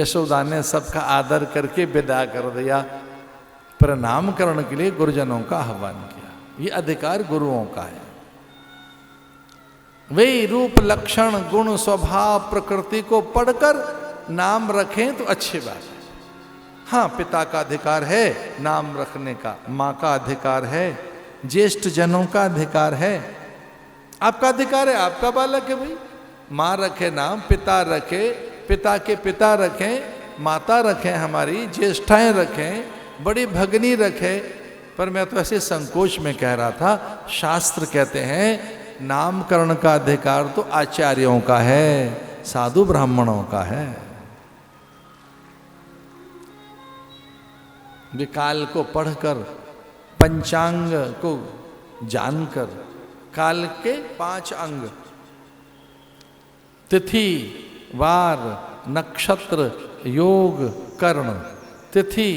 यशोदा ने सबका आदर करके विदा कर दिया। प्रणामकरण के लिए गुरुजनों का आह्वान किया। ये अधिकार गुरुओं का है। वे रूप लक्षण गुण स्वभाव प्रकृति को पढ़कर नाम रखें तो अच्छी बात है। हाँ, पिता का अधिकार है नाम रखने का, माँ का अधिकार है, ज्येष्ठ जनों का अधिकार है, आपका अधिकार है, आपका बालक है भाई। माँ रखे नाम, पिता रखे, पिता के पिता रखें, माता रखें, हमारी ज्येष्ठाएं रखें, बड़ी भगनी रखे। पर मैं तो ऐसे संकोच में कह रहा था, शास्त्र कहते हैं नामकरण का अधिकार तो आचार्यों का है, साधु ब्राह्मणों का है। वे काल को पढ़कर, पंचांग को जानकर, काल के 5 अंग तिथि वार नक्षत्र योग कर्ण, तिथि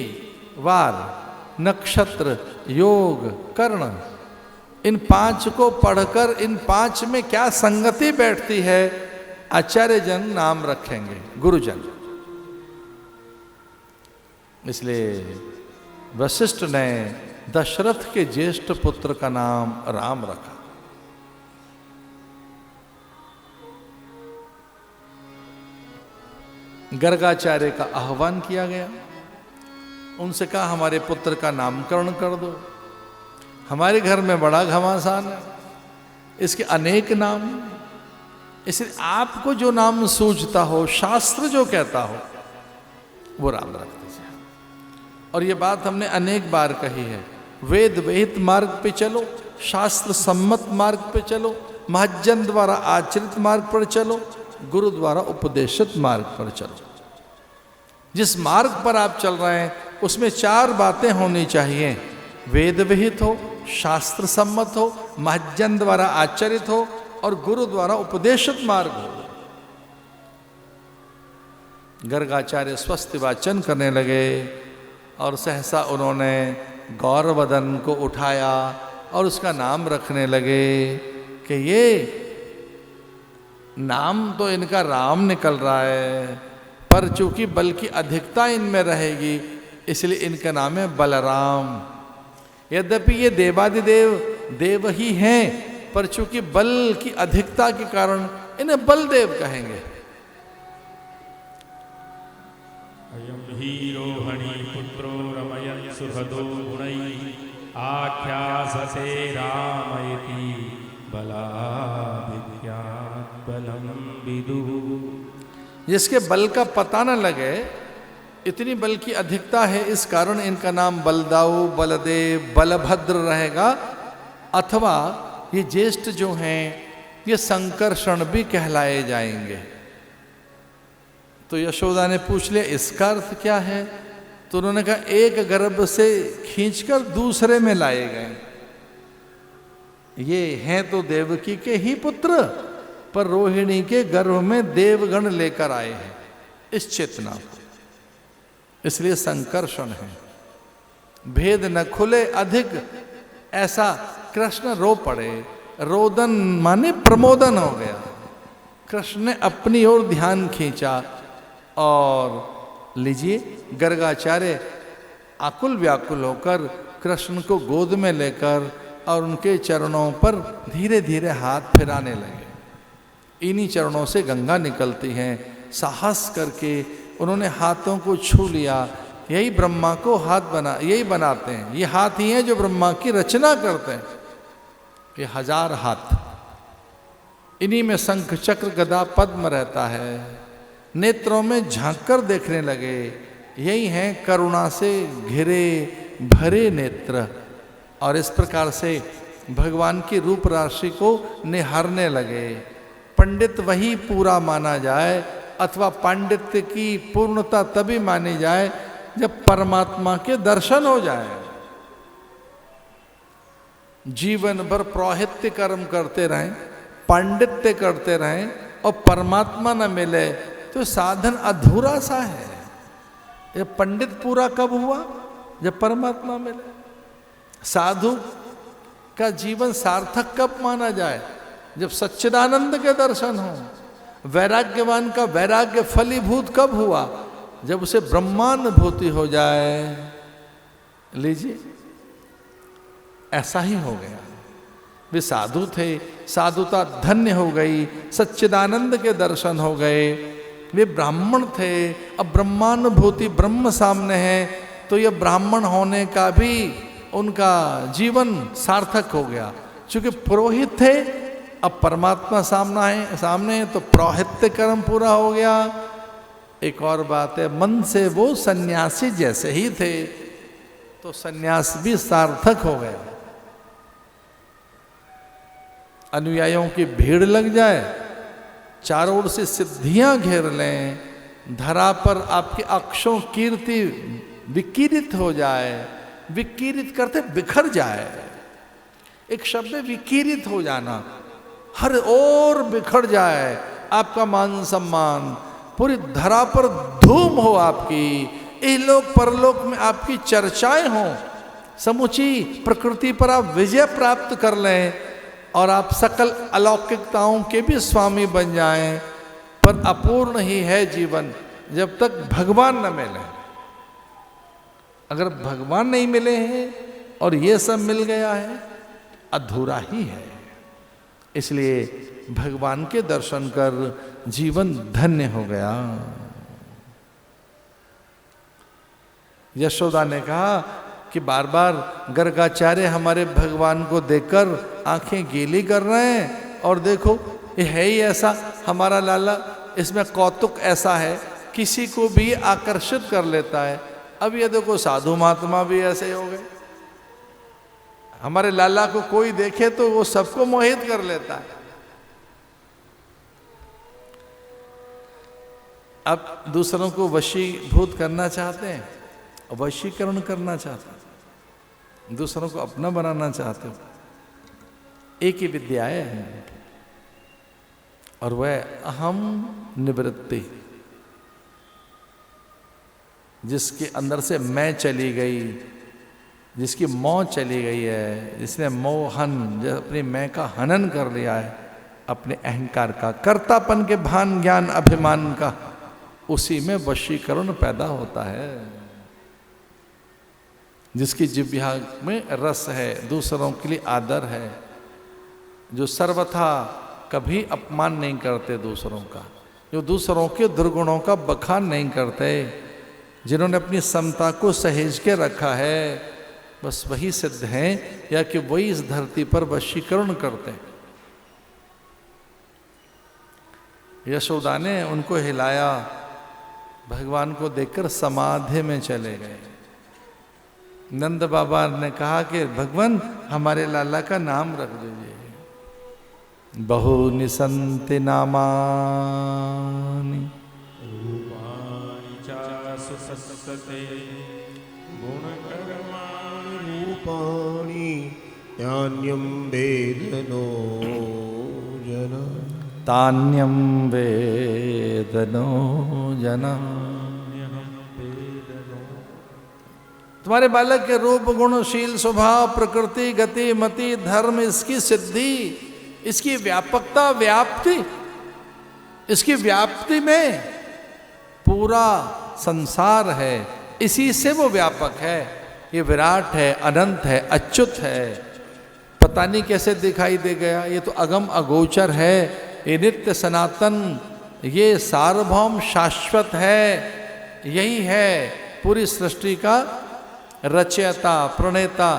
वार नक्षत्र योग कर्ण, इन 5 को पढ़कर इन 5 में क्या संगति बैठती है, आचार्य जन नाम रखेंगे, गुरुजन। इसलिए वशिष्ठ ने दशरथ के ज्येष्ठ पुत्र का नाम राम रखा। गर्गाचार्य का आह्वान किया गया। उनसे कहा हमारे पुत्र का नामकरण कर दो, हमारे घर में बड़ा घमासान है, इसके अनेक नाम, इसलिए आपको जो नाम सूझता हो, शास्त्र जो कहता हो, वो राम रख दीजिए। और ये बात हमने अनेक बार कही है, वेद विहित मार्ग पे चलो, शास्त्र सम्मत मार्ग पे चलो, महज्जन द्वारा आचरित मार्ग पर चलो, गुरु द्वारा उपदेशित मार्ग पर चलो। जिस मार्ग पर आप चल रहे हैं उसमें 4 बातें होनी चाहिए, वेद विहित हो, शास्त्र सम्मत हो, महज्जन द्वारा आचरित हो और गुरु द्वारा उपदेशित मार्ग हो। गर्गाचार्य स्वस्ति वाचन करने लगे और सहसा उन्होंने गौरवदन को उठाया और उसका नाम रखने लगे कि ये नाम तो इनका राम निकल रहा है, पर चूंकि बल की अधिकता इनमें रहेगी इसलिए इनका नाम है बलराम। यद्यपि ये देवादिदेव देव ही हैं, पर चूंकि बल की अधिकता के कारण इन्हें बलदेव कहेंगे। अयम ही रोहणी पुत्रो रमयन् सुहृदो गुणैः आख्यासते रामयति बलाभिद्यात् बलं विदुः। जिसके बल का पता न लगे, इतनी बल की अधिकता है, इस कारण इनका नाम बलदाऊ, बलदेव, बलभद्र रहेगा। अथवा ये ज्येष्ठ जो हैं ये संकर्षण भी कहलाए जाएंगे। तो यशोदा ने पूछ लिया इसका अर्थ क्या है, तो उन्होंने कहा एक गर्भ से खींचकर दूसरे में लाए गए। ये हैं तो देवकी के ही पुत्र, पर रोहिणी के गर्भ में देवगण लेकर आए हैं इस चेतना को, इसलिए संकर्षण है। भेद न खुले अधिक, ऐसा कृष्ण रो पड़े। रोदन माने प्रमोदन हो गया। कृष्ण ने अपनी ओर ध्यान खींचा और लीजिए गर्गाचार्य आकुल व्याकुल होकर कृष्ण को गोद में लेकर और उनके चरणों पर धीरे धीरे हाथ फिराने लगे। इन्हीं चरणों से गंगा निकलती हैं। साहस करके उन्होंने हाथों को छू लिया। यही ब्रह्मा को हाथ यही बनाते हैं। ये हाथ ही हैं जो ब्रह्मा की रचना करते हैं। ये 1000 हाथ, इन्हीं में शंख चक्र गदा पद्म रहता है। नेत्रों में झांककर देखने लगे। यही हैं करुणा से घिरे भरे नेत्र। और इस प्रकार से भगवान की रूप राशि को निहारने लगे। पंडित वही पूरा माना जाए, अथवा पांडित्य की पूर्णता तभी मानी जाए जब परमात्मा के दर्शन हो जाए। जीवन भर प्रौहित्य कर्म करते रहें, पांडित्य करते रहें और परमात्मा न मिले तो साधन अधूरा सा है। ये पंडित पूरा कब हुआ? जब परमात्मा मिले। साधु का जीवन सार्थक कब माना जाए? जब सच्चिदानंद के दर्शन हो। वैराग्यवान का वैराग्य फलीभूत कब हुआ? जब उसे ब्रह्मानुभूति हो जाए, लीजिए ऐसा ही हो गया। वे साधु थे, साधुता धन्य हो गई, सच्चिदानंद के दर्शन हो गए। वे ब्राह्मण थे, अब ब्रह्मानुभूति ब्रह्म सामने है, तो यह ब्राह्मण होने का भी उनका जीवन सार्थक हो गया। क्योंकि पुरोहित थे, अब परमात्मा सामने है तो प्रौहित्य कर्म पूरा हो गया। एक और बात है, मन से वो सन्यासी जैसे ही थे, तो सन्यास भी सार्थक हो गया। अनुयायियों की भीड़ लग जाए, चारों ओर से सिद्धियां घेर लें, धरा पर आपके अक्षों कीर्ति विकीरित हो जाए, विकीरित करते बिखर जाए। एक शब्द विकीरित हो जाना, हर ओर बिखर जाए आपका मान सम्मान, पूरी धरा पर धूम हो आपकी, इहलोक परलोक में आपकी चर्चाएं हों, समुची प्रकृति पर आप विजय प्राप्त कर लें और आप सकल अलौकिकताओं के भी स्वामी बन जाएं। पर अपूर्ण ही है जीवन जब तक भगवान न मिले। अगर भगवान नहीं मिले हैं और ये सब मिल गया है, अधूरा ही है। इसलिए भगवान के दर्शन कर जीवन धन्य हो गया। यशोदा ने कहा कि बार बार गर्गाचार्य हमारे भगवान को देखकर आंखें गीली कर रहे हैं, और देखो ये है ही ऐसा हमारा लाला, इसमें कौतुक ऐसा है, किसी को भी आकर्षित कर लेता है। अब ये देखो साधु महात्मा भी ऐसे हो गए, हमारे लाला को कोई देखे तो वो सबको मोहित कर लेता है। अब दूसरों को वशीभूत करना चाहते हैं, वशीकरण करना चाहते हैं, दूसरों को अपना बनाना चाहते हो। एक ही विद्या है और वह अहम निवृत्ति, जिसके अंदर से मैं चली गई, जिसकी मौह चली गई है, जिसने मोहन, जो अपनी मैं का हनन कर लिया है, अपने अहंकार का, कर्तापन के भान ज्ञान अभिमान का, उसी में वशीकरण पैदा होता है। जिसकी जिह्वा में रस है, दूसरों के लिए आदर है, जो सर्वथा कभी अपमान नहीं करते दूसरों का, जो दूसरों के दुर्गुणों का बखान नहीं करते, जिन्होंने अपनी समता को सहेज के रखा है, बस वही सिद्ध हैं, या कि वही इस धरती पर वशीकरण करते हैं। यशोदा ने उनको हिलाया, भगवान को देखकर समाधि में चले गए। नंद बाबा ने कहा कि भगवान हमारे लाला का नाम रख दीजिए। बहुनि सन्ति नामानि रूपाणि च सुसत्सते गुणकर्माणि रूपाणि यान्यं वेद नो जन तान्यं वेद नो जन। तुम्हारे बालक के रूप गुण शील स्वभाव प्रकृति गति मति धर्म, इसकी सिद्धि, इसकी व्यापकता व्याप्ति, इसकी व्याप्ति में पूरा संसार है, इसी से वो व्यापक है। ये विराट है, अनंत है, अच्युत है, पता नहीं कैसे दिखाई दे गया, ये तो अगम अगोचर है, ये नित्य सनातन, ये सार्वभौम शाश्वत है, यही है पूरी सृष्टि का रचयिता प्रणेता,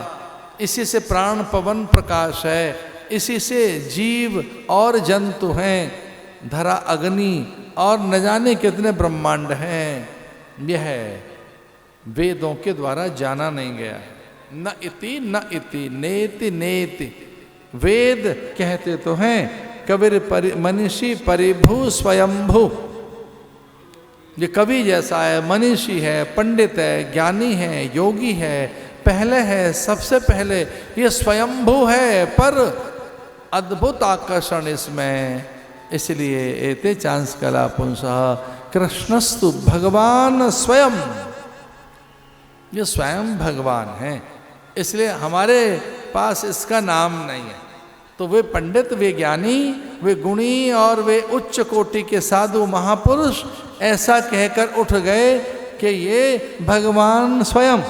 इसी से प्राण पवन प्रकाश है, इसी से जीव और जंतु हैं, धरा अग्नि और न जाने कितने ब्रह्मांड हैं। यह वेदों के द्वारा जाना नहीं गया है। न इति नेति नेति, वेद कहते तो हैं कबीर मनीषी परिभू स्वयंभू, ये कवि जैसा है, मनीषी है, पंडित है, ज्ञानी है, योगी है, पहले है, सबसे पहले, ये स्वयंभू है, पर अद्भुत आकर्षण इसमें। इसलिए एते चांस कला पुंसः कृष्णस्तु भगवान स्वयं, ये स्वयं भगवान है, इसलिए हमारे पास इसका नाम नहीं है। तो वे पंडित, वे ज्ञानी, वे गुणी और वे उच्च कोटि के साधु महापुरुष ऐसा कहकर उठ गए कि ये भगवान स्वयं,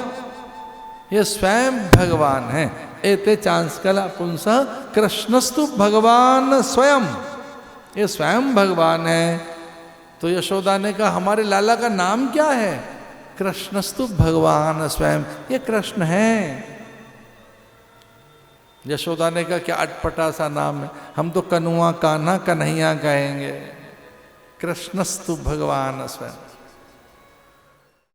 ये स्वयं भगवान है। एते चांस्कला पुंसः कृष्णस्तु भगवान स्वयं, ये स्वयं भगवान है। तो यशोदा ने कहा हमारे लाला का नाम क्या है? कृष्णस्तु भगवान स्वयं, ये कृष्ण है। यशोदा ने कहा क्या अटपटा सा नाम है, हम तो कनुआ कान्हा कन्हैया कहेंगे। कृष्णस्तु भगवान स्वयं।